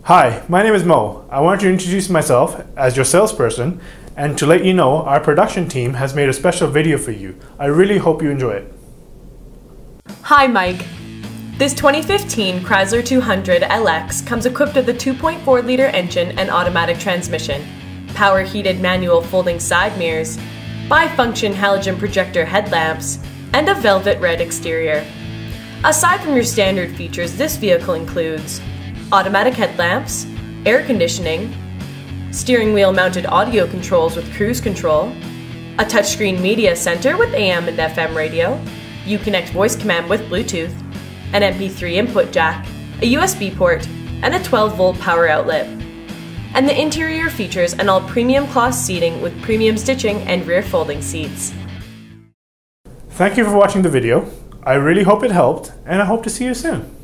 Hi, my name is Mo. I want to introduce myself as your salesperson and to let you know our production team has made a special video for you. I really hope you enjoy it. Hi Mike. This 2015 Chrysler 200 LX comes equipped with a 2.4-liter engine and automatic transmission, power-heated manual folding side mirrors, bi-function halogen projector headlamps, and a velvet red exterior. Aside from your standard features, this vehicle includes automatic headlamps, air conditioning, steering wheel mounted audio controls with cruise control, a touchscreen media center with AM and FM radio, Uconnect voice command with Bluetooth, an MP3 input jack, a USB port, and a 12-volt power outlet. And the interior features an all premium cloth seating with premium stitching and rear folding seats. Thank you for watching the video. I really hope it helped, and I hope to see you soon.